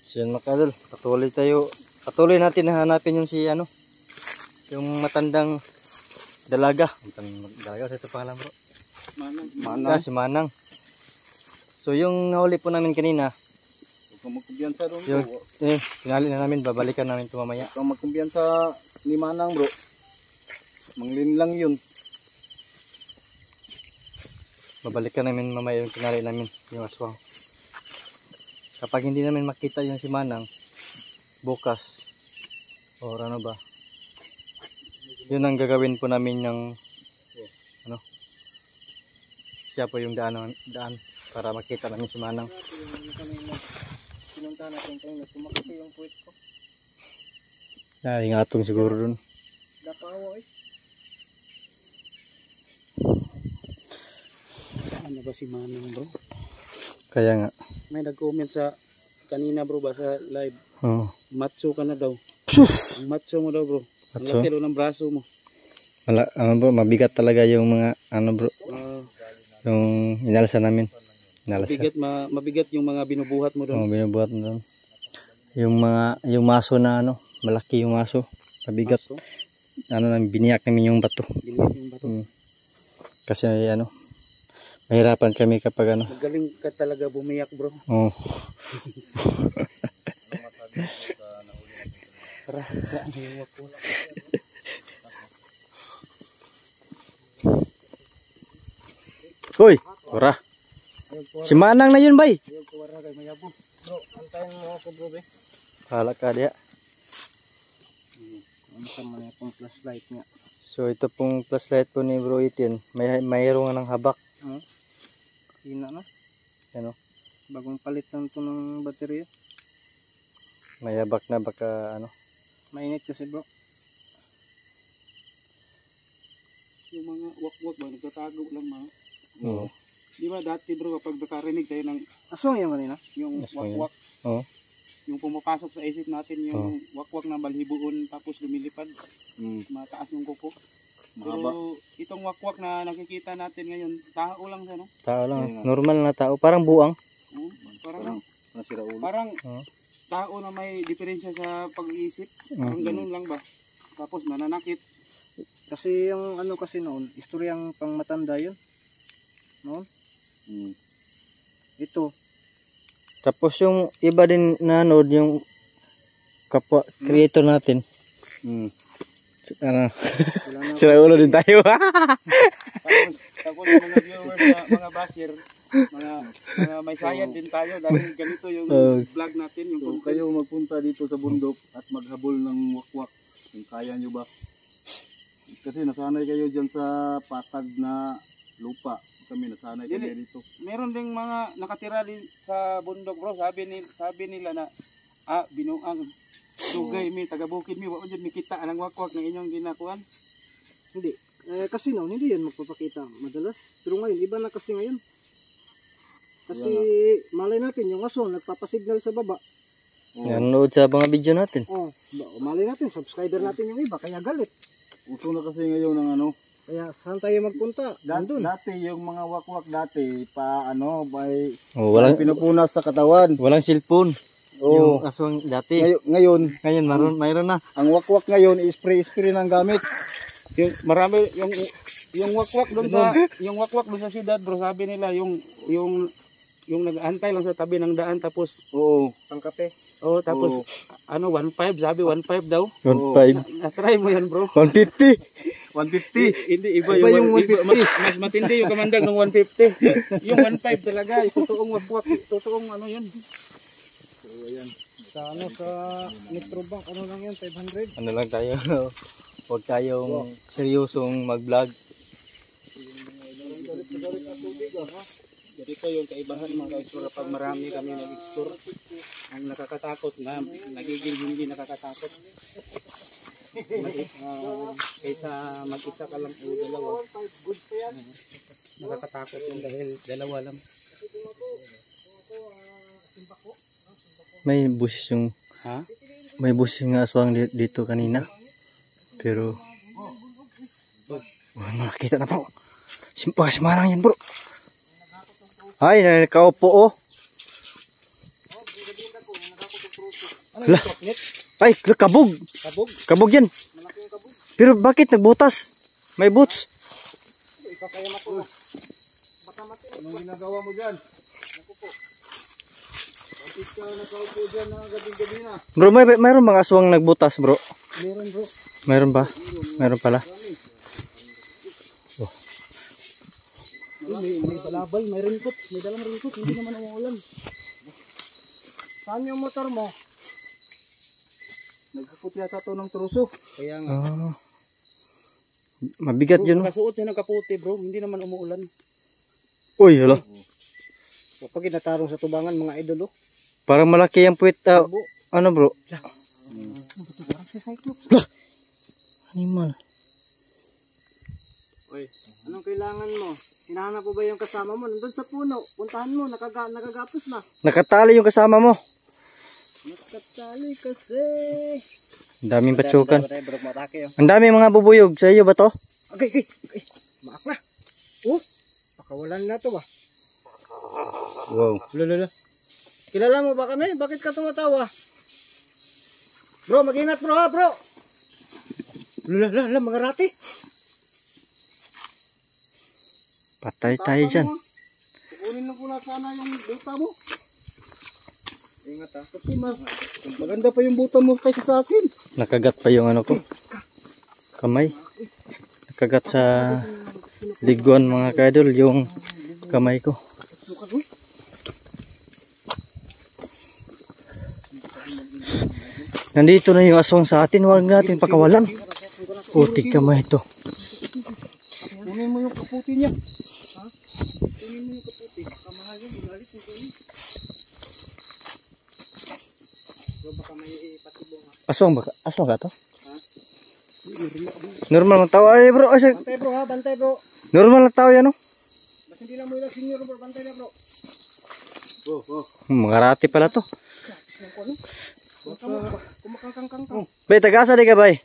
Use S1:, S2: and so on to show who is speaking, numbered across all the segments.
S1: So yun mga kadol, patuloy natin hanapin yung yung matandang dalaga. Dalaga, ito pangalan bro? Manang. Si Manang. So yung nahuli po namin kanina,
S2: huwag kang magkumbiyansa doon
S1: yung,
S2: bro.
S1: tinali na namin, babalikan namin ito mamaya.
S2: Huwag kang magkumbiyansa ni Manang bro. Manglin lang yun.
S1: Babalikan namin mamaya yung tinali namin, yung aswang. Kapag hindi namin makita yung si Manang bukas o ano ba, yun ang gagawin po namin yung siya po yung daan para makita namin si Manang.
S2: Pinunta natin kayo, tumakot yung puwit ko.
S1: Ingatong siguro dun.
S2: Dapawa eh. Saan na ba si Manang bro?
S1: Kaya nga.
S2: May nag-comment sa kanina bro ba sa live.
S1: Oh.
S2: Macho ka na daw.
S1: Sus!
S2: Ang macho mo daw bro. Ang
S1: Macho?
S2: laki ng braso mo.
S1: Wala, bro, mabigat talaga yung mga bro. Yung inalasa namin.
S2: Mabigat yung mga binubuhat mo doon.
S1: Binubuhat mo doon. Yung maso na malaki yung maso. Mabigat. Maso? Biniyak namin yung bato.
S2: Biniyak yung bato.
S1: Kasi mahirapan kami kapag
S2: Magaling ka talaga bumiyak bro.
S1: Oo.
S2: Tara, saan yung wako?
S1: Hoy, ora. Si Manang na yun, bay.
S2: Ayun po wala kay mayabo. Bro, antayin mo ako bro be.
S1: Hala ka dia.
S2: Ano sa mga pong flashlight nga.
S1: So ito pong flashlight po ni Bro Itin. Mayroon ng habak.
S2: Hina na.
S1: Ano?
S2: Bagong palit lang ito ng baterya.
S1: May habak na baka
S2: Mainit kasi bro. Yung mga wakwak ba, nagtatago lang mga.
S1: Oo.
S2: Di ba dati bro kapag nakarinig tayo ng aswang yan kanina? Yung wakwak.
S1: Oo.
S2: Yung pumapasok sa isip natin yung wakwak na balhibuon tapos lumilipad. Mataas yung kuko.
S1: Mahaba.
S2: Pero itong wakwak na nakikita natin ngayon, tao lang siya no?
S1: Tao lang. Normal na tao. Parang buang.
S2: Parang tao na may diferensya sa pag-iisip. Parang ganun lang ba? Tapos nananakit. Kasi yung kasi noon, istoryang pang matanda yun. Noon? Ito.
S1: Tapos yung iba din nanood yung kapwa creator natin. Sira ulo din tayo.
S2: Tapos mga viewers, mga basher, mga may sayad din tayo dahil ganito yung vlog natin. Yung kayo magpunta dito sa bundok at maghabol ng wakwak. Kung kaya nyo ba? Kasi nasanay kayo dyan sa patag na lupa. Kami nasanay kami dito. Meron ding mga nakatira din sa bundok bro. Sabi nila na binuang sugay mi taga-bukid mi wa jud mikita ang wakwak na inyong ginakuan. Hindi. Kasi noon hindi yan magpapakita madalas. Pero ngayon iba na kasi ngayon. Kasi malay natin yung aso nagpapasignal sa baba.
S1: Nanonood sa mga video natin.
S2: Malay natin subscriber natin yung iba kaya galit. Uso na kasi ngayon ng kaya saan tayo magpunta? Dati yung mga wakwak dati walang pinupunas sa katawan.
S1: Walang cellphone. Yung aswang dati.
S2: Ngayon
S1: mayroon na.
S2: Ang wakwak ngayon spray ng gamit. Yung marami yung wakwak doon sa syudad bro, sabi nila yung nag-aantay lang sa tabi ng daan tapos pang kape. Tapos 1.5 sabi 1.5 daw.
S1: 1.5.
S2: Na-try mo yan bro.
S1: 150.
S2: 150. Hindi iba yung 150. Mas matindi yung kamandag ng 150. Yung 1.5 talaga, totoong wakwak, totoong yun. So ayan. Sa Metro Bank lang yan 500.
S1: Lang tayo. Huwag tayong seryosong mag-vlog.
S2: Ganito yung kaibahan mga ka-explore kapag marami kami mag-explore. Ang nakakatakot na nagiging hindi nakakatakot. Kaysa mag-isa ka lang o dalawa. Nakakatakot yung dahil dalawa lang.
S1: May busis yung aswang dito kanina. Pero makakita na po. Si Manang yan bro. Ay, nakaupo
S2: Ano
S1: Hala.
S2: yung chocolate?
S1: Ay, kabog.
S2: Kabog?
S1: Kabog yan.
S2: Malaki yung kabog.
S1: Pero bakit nagbutas? May boots.
S2: Ikakayam ako. Baka matin. Anong ginagawa mo dyan? Naku po. Bakit ka nakaupo dyan na gabi-gabi na?
S1: Bro, mayroon mga aswang nagbutas, bro.
S2: Meron bro.
S1: Mayroon ba? Mayroon pala. Oh.
S2: May balabay, may ringkot. May dalang ringkot. Hindi naman umuulan. Saan yung motor mo? Nagkakot yata ito ng truso. Kaya nga.
S1: Oh. Mabigat yun.
S2: Kasuot siya ng kaputi bro. Hindi naman umuulan.
S1: Uy, hala.
S2: Kapag kinatarong sa tubangan mga idol oh.
S1: Parang malaki yung puwit. Ano bro? Animal.
S2: Oy, anong kailangan mo? Hinahanap mo ba yung kasama mo? Nandun sa puno. Puntahan mo. Nakagapos na.
S1: Nakatali yung kasama mo.
S2: Nakatali kasi.
S1: Ang daming patsukan.
S2: Oh.
S1: Ang daming mga bubuyog. Sa iyo ba to?
S2: Okay. Maak na. Oh, pakawalan na to ba?
S1: Wow.
S2: Lala. Kilala mo ba kami? Bakit ka tumatawa? Bro, mag-ingat bro ha bro. Lala, mga rati.
S1: Patay tayo dyan.
S2: Kukunin lang ko na sana yung buta mo. Ingat ha. Kasi mas maganda pa yung buta mo kaysa sa akin.
S1: Nakagat pa yung ano ko. Kamay. Nakagat sa liguan mga kadol yung kamay ko. Nandito na yung aswang sa atin. Huwag natin pakawalan. Putik kamay ito.
S2: Kunin mo yung kaputi niya. Ha? Kunin mo yung kaputi. Kamahal yung galit mo kunin. So baka may patibong ha.
S1: Aswang ka to?
S2: Ha?
S1: Normal ng tao. Ay bro. Ay,
S2: Bantay bro ha, bantay bro.
S1: normal ng tao yan, no?
S2: Basta hindi lang mo ilang senior bro, bantay na bro.
S1: Mga rati pala to.
S2: Kumakangkang.
S1: Bay, tagasa di ka, bay.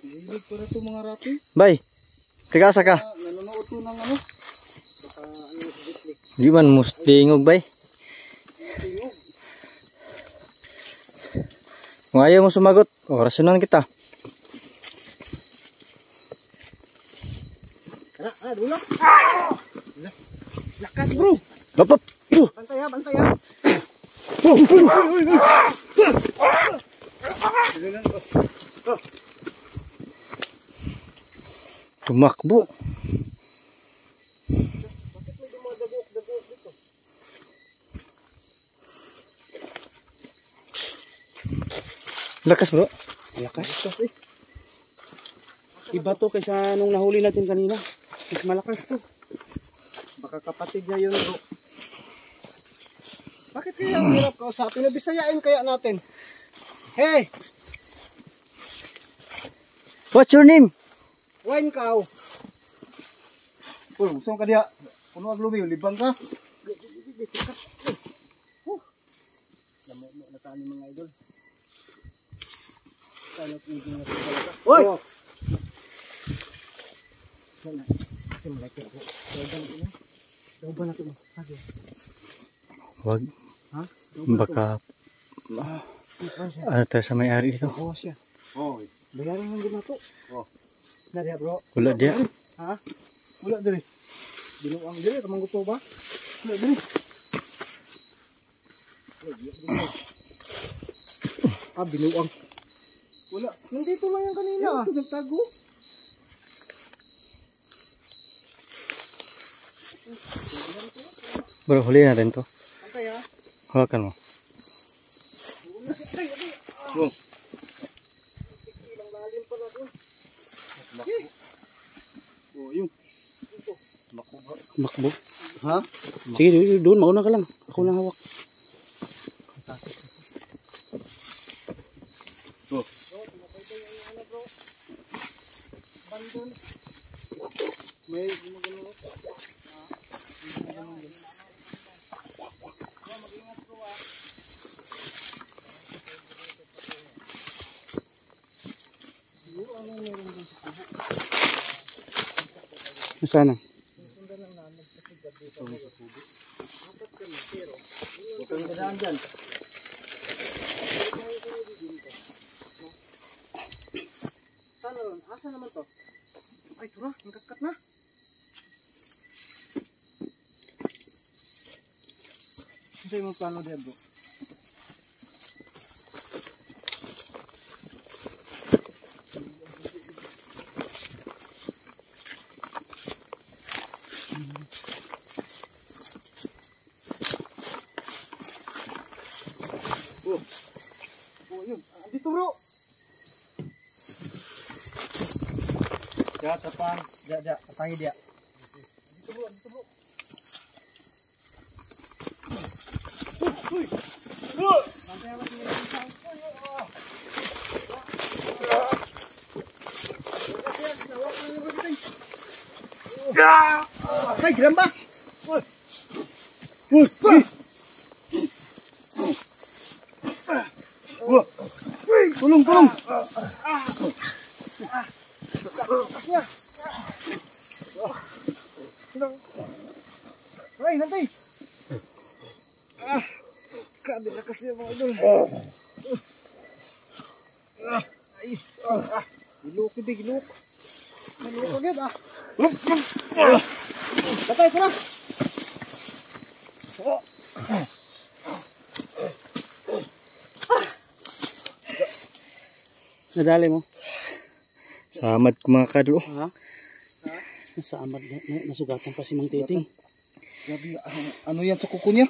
S2: Hilig ko na ito mga rati.
S1: Bay, tagasa ka.
S2: Nanonood to ng ano. Baka ano sa bitlik.
S1: Di man mustingog, bay. Kung ayaw mo sumagot, orasyonan kita.
S2: Tara, dula. Lakas bro.
S1: Hop, hop.
S2: Bantay ha, bantay ha.
S1: Tumakbo.
S2: Bakit may dumadagok dito?
S1: Lakas bro.
S2: Lakas eh. Iba to kaysa nung nahuli natin kanina. Mas malakas to. Baka kapatid niya yun bro. Bakit kaya ang hirap kausapin? Nabisayain kaya natin. Hey!
S1: What's your name?
S2: Wine cow.
S3: Uy, saan ka diya? Puno ang lumi, libang ka?
S2: Lamo na tani mga idol. Sana tingin na sa
S3: Uy!
S2: Sana. Kasi malaki ako. Daw ba natin mo? Sige.
S1: Wag.
S2: Ha?
S1: Baka ano tayo sa may-ari dito?
S2: Oo siya.
S3: Uy.
S2: Bayaran lang din nato.
S3: Oh.
S2: Nariya bro.
S1: Wala dia.
S2: Ha? Wala dali. Binuang dali. Kamang gusto ba? Wala dali. Binuang. Wala. Nandito lang yung kanina. Nagtago.
S1: Bro, huli natin to.
S2: Antay ha.
S1: Hawakan mo.
S3: Oh.
S2: Ilang lalim pala doon.
S3: Oh, yun.
S1: Makbo.
S3: Ha?
S2: Sige, doon. Mauna ka lang. Ako lang hawak.
S3: Oh.
S2: May gumagano. Sana.
S3: Huwag kang dadaan dyan. ron? Asa naman to? Ay, tura, nagkakat na. Ito yung plano din, bro. Oh, yun. Andito, bro.
S2: Ya, tapang. Ya, tapangi dia.
S3: Andito, bro. Andito, bro. Ay, gramba! Uy! Uy! Uy! Tulong, tulong! Ay, nantay! Grabe na kasi yung mga idol. Ay! Gilok, hindi, gilok. Gilok agad, ah! Patay ko na!
S2: Nadali mo.
S1: Samad ko mga kadlo.
S2: Ha? Nasamad na, nasugatan pa si Mang Titing.
S3: Grabe, ano yan sa kuko niya?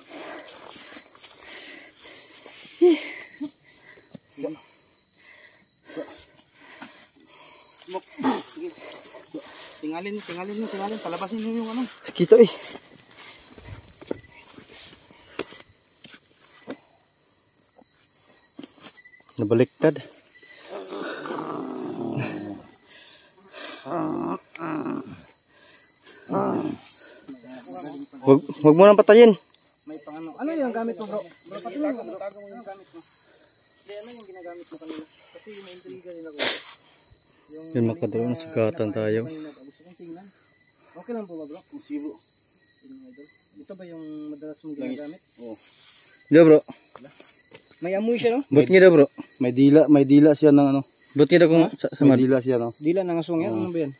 S2: Sige. Tingalin, palabasin niyo yung ano.
S1: Sakito eh. Nabaliktad. Huwag mo nang patayin.
S2: May pangano.
S3: Ano yung gamit mo, bro?
S2: Bro, pati mo yung tago mo yung gamit mo. Hindi, ano yung ginagamit mo kanina? Kasi yung intriga nila ko.
S1: Yung makadalo na sugatan tayo.
S2: Gusto kong tingnan. Okay lang po ba, bro? Kung sibo. Ito ba yung madalas mong ginagamit? Oo.
S1: Yo bro.
S2: May amoy siya, no?
S1: Buti daw bro.
S3: May dila siya ng ano.
S1: Buti daw kung
S3: May
S1: samad.
S3: dila siya, no?
S2: Dila ng aswang yan. Ano ba yan?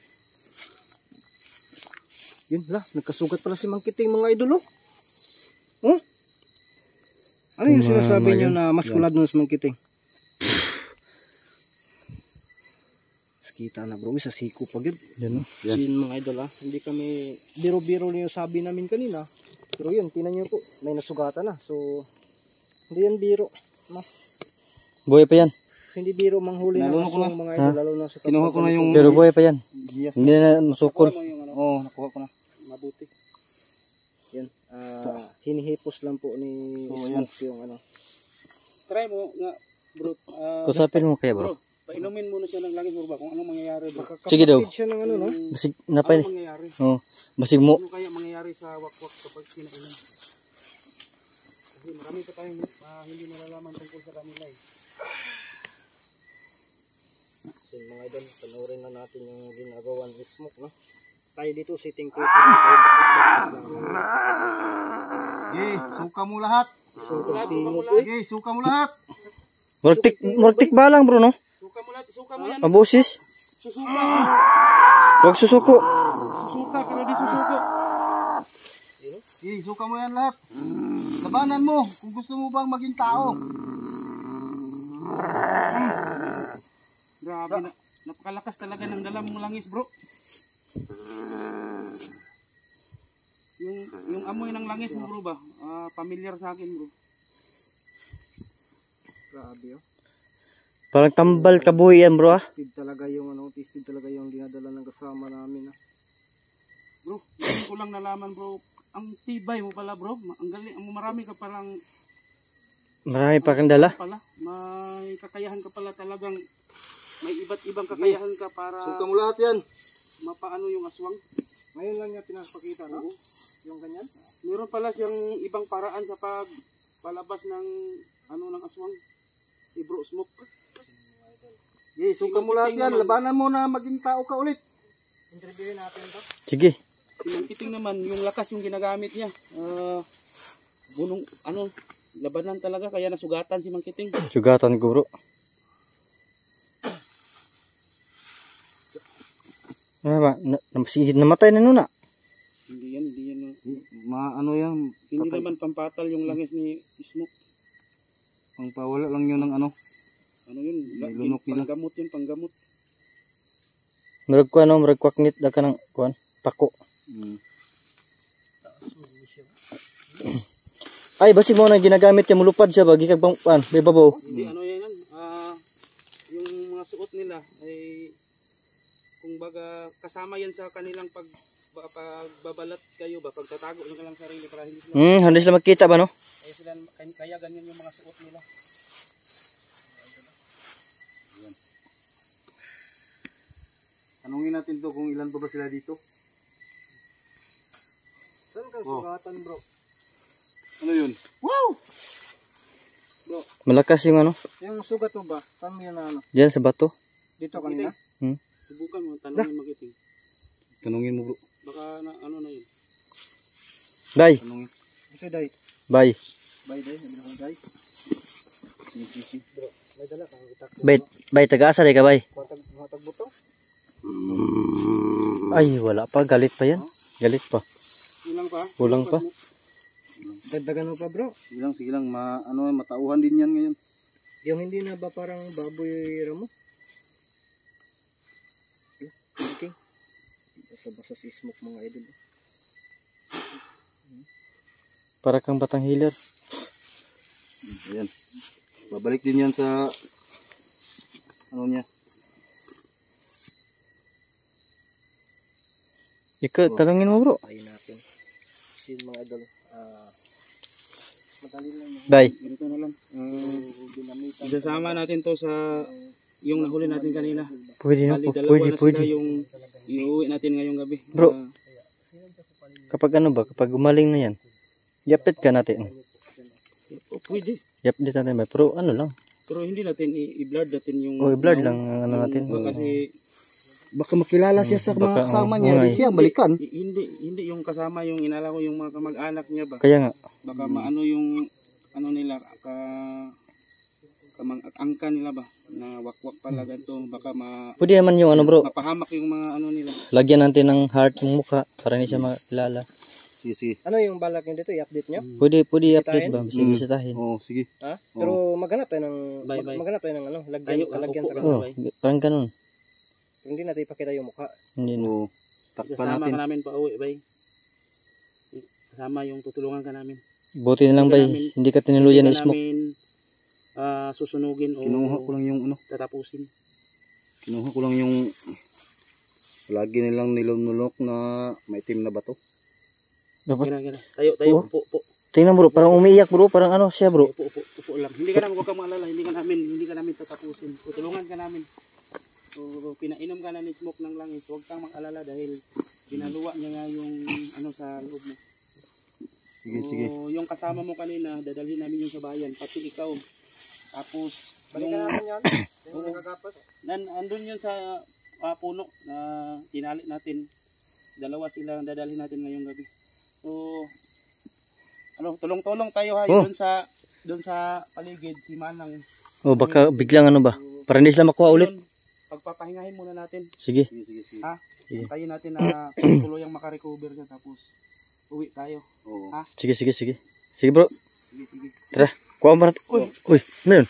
S2: Yun, nagkasugat pala si Mang Kiting, mga idol, oh. Oh? Ano yung sinasabi niyo na maskulado na si Mang Kiting? Kita na bro, sa siko pag yun.
S1: Yan oh.
S2: Sin mga idol, hindi kami biro-biro niyo sabi namin kanina. Pero yun, tinan niyo po, may nasugatan na. So, hindi yan biro.
S1: Buhay pa yan.
S2: Hindi biro manghuli ng
S3: Nalunok ko
S2: aswang mga idol, lalo na sa
S3: Kinuha ko na yung...
S1: Pero buhay pa yan.
S3: Yes.
S1: Hindi na masukol.
S3: Oo, nakuha ko na.
S2: Mabuti. Yan, hinihipos lang po ni Smoke yung ano. Try mo nga bro.
S1: Kusapin mo kaya bro.
S2: Painumin muna siya ng langis ba kung anong mangyayari ba.
S1: Sige daw.
S2: Siya ng ano, no?
S1: Basig napay.
S2: Ano mangyayari?
S1: Oh, basig mo.
S2: Ano kaya mangyayari sa wakwak kapag kinainom? Kasi marami pa tayong hindi nalalaman tungkol sa kanila eh. So, mga idol, panoorin na natin yung ginagawa ni Smoke, no? Tayo dito sitting ko.
S3: Okay, suka mo lahat. Okay, suka mo lahat.
S1: Mortik balang bro no.
S2: Suka mo yan.
S1: Abusis.
S2: Susuka.
S1: Huwag susuko.
S2: Susuka, pero di susuko.
S3: Okay, suka mo yan lahat. Labanan mo kung gusto mo bang maging tao.
S2: Grabe na. Napakalakas talaga ng dala mong langis, bro. Yung amoy ng langis mo, bro ba? Familiar sa akin, bro. Grabe, oh.
S1: Parang tambal kabuhi yan bro ah.
S2: Tested talaga yung tested talaga yung dinadala ng kasama namin, ah. Bro, hindi ko lang nalaman, bro. Ang tibay mo pala, bro. Ang galing, marami ka palang
S1: Marami pa kang dala.
S2: pala. May kakayahan ka pala talagang may iba't ibang kakayahan ka para
S3: Suka mo lahat yan.
S2: mapaano yung aswang. Ngayon lang niya pinapakita, no? Yung ganyan. Meron pala siyang ibang paraan sa palabas ng ng aswang. Si Bro Smoke.
S3: Okay, suka mo lahat yan. Labanan mo na maging tao ka ulit.
S2: Interviewin natin to.
S1: Sige.
S2: Si Mang Kiting naman, yung lakas yung ginagamit niya. Labanan talaga kaya nasugatan si Mang Kiting.
S1: Sugatan ko bro. Ano ba? Sige, namatay na nun na.
S2: Hindi yan.
S3: Ano yan?
S2: Hindi naman pampatal yung langis ni Smoke.
S3: Ang pawala lang yun ng ano.
S2: Ano yun?
S3: May lunok nila.
S2: Panggamot yun, panggamot.
S1: Murag ko ano, murag kwaknit da ka ng kuan, pako. Ay, basi mo na ginagamit yung mulupad siya ba? Gikag bang kuan, may babaw.
S2: Hindi, ano yan? Yung mga suot nila ay kung baga kasama yan sa kanilang pagbabalat kayo ba, pagtatago nyo ka lang sarili para hindi sila
S1: Hindi sila magkita ba no?
S2: kaya ganyan yung mga suot nila.
S3: Tanungin natin to kung ilan pa ba sila dito.
S2: Saan ka sugatan, bro?
S3: Ano yun?
S2: Wow!
S1: Malakas yung ano,
S2: Yung sugat mo ba? Saan mo yan na ano?
S1: diyan sa bato.
S2: Dito kanina? Subukan mo, tanongin magiting.
S3: Tanungin mo bro.
S2: Baka na, ano na yun.
S1: Bay,
S3: Tanungin.
S2: Kasi day.
S1: bay.
S2: Bay day, sabi na kong day. Bro, may dala kang itak.
S1: Bay, taga-asa ka bay.
S2: Matag buto?
S1: Ay, wala pa, galit pa yan. Galit pa.
S2: Ilang pa?
S1: Kulang pa.
S2: Dagdagan mo pa, bro.
S3: Sige lang, matauhan din yan ngayon.
S2: Yung hindi na ba parang baboy ramo? Okay. Basa-basa si Smoke mga idol.
S1: Para kang batang healer.
S3: Ayan. Babalik din yan sa ano niya.
S1: Ikaw, talangin mo bro.
S2: Ayun natin. Si mga idol. Madali lang yan.
S1: Bay.
S2: Ganito na lang. Isasama natin to sa yung nahuli natin kanina.
S1: Pwede na
S2: Bali,
S1: po,
S2: dalawa na
S1: pwede.
S2: sila yung iuwi natin ngayong gabi.
S1: Bro. Kapag ano ba, kapag gumaling na yan, yapit ka natin.
S2: Pwede.
S1: Yapit natin ba? Pero ano lang.
S2: Pero hindi natin i-blood natin yung...
S1: I-blood lang ang ano natin.
S2: Kasi
S3: Baka makilala siya sa mga kasama niya.
S1: oo nga
S3: Hindi siya balikan.
S2: hindi yung kasama yung inala ko yung mga kamag-anak niya ba.
S1: Kaya nga.
S2: Baka maano yung ano nila kamang-angka nila ba na wakwak pala ganito. Baka
S1: Pwede naman yung ano bro,
S2: mapahamak yung mga ano nila.
S1: lagyan natin ng heart ng mukha para hindi siya makilala.
S3: Sige.
S2: Ano yung balak niyo dito? I-update niyo?
S1: Pwede i-update ba? Bisitahin.
S3: Oo, sige.
S2: Ha? Pero maghanap tayo ng maghanap tayo ng ano, lagyan sa
S1: Oo,
S2: kanila.
S1: parang ganun.
S2: Hindi natin ipakita yung mukha.
S1: Hindi na.
S3: Oo. Takpan
S2: Kasama
S3: natin.
S2: ka namin pa uwi, bay. Kasama yung tutulungan ka namin.
S1: Buti na lang ba, hindi ka tinuluyan ni Smoke.
S2: namin susunugin o
S3: Kinuha ko lang yung ano.
S2: tatapusin.
S3: Kinuha ko lang yung lagi nilang nilunulok na maitim na bato.
S1: Dapat.
S2: Gana. Tayo,
S1: Oh.
S2: upo.
S1: Tingnan bro, parang umiiyak bro, parang ano siya bro.
S2: Upo lang. Hindi ka namin, huwag kang maalala, hindi ka namin tatapusin. Tutulungan ka namin. So, pinainom ka na ni Smoke ng langis, huwag kang mag-alala dahil pinaluwa niya nga yung ano sa loob mo.
S3: Sige.
S2: So, yung kasama mo kanina, dadalhin namin yung sa bayan, pati ikaw. Tapos, balikan namin yan. Andun yun sa puno na tinali natin. Dalawa sila dadalhin natin ngayong gabi. So, tulong-tulong tayo ha, doon sa paligid, si Manang.
S1: Oh, baka biglang ano ba? Para hindi sila makuha ulit.
S2: Pagpapahingahin muna natin.
S1: Sige.
S2: Ha?
S1: Sige.
S2: Tayo natin na tuluyang makarecover siya tapos uwi tayo.
S3: Oo.
S2: Ha?
S1: Sige bro.
S2: Sige.
S1: Tara, kuha mo natin. Uy, ano yun?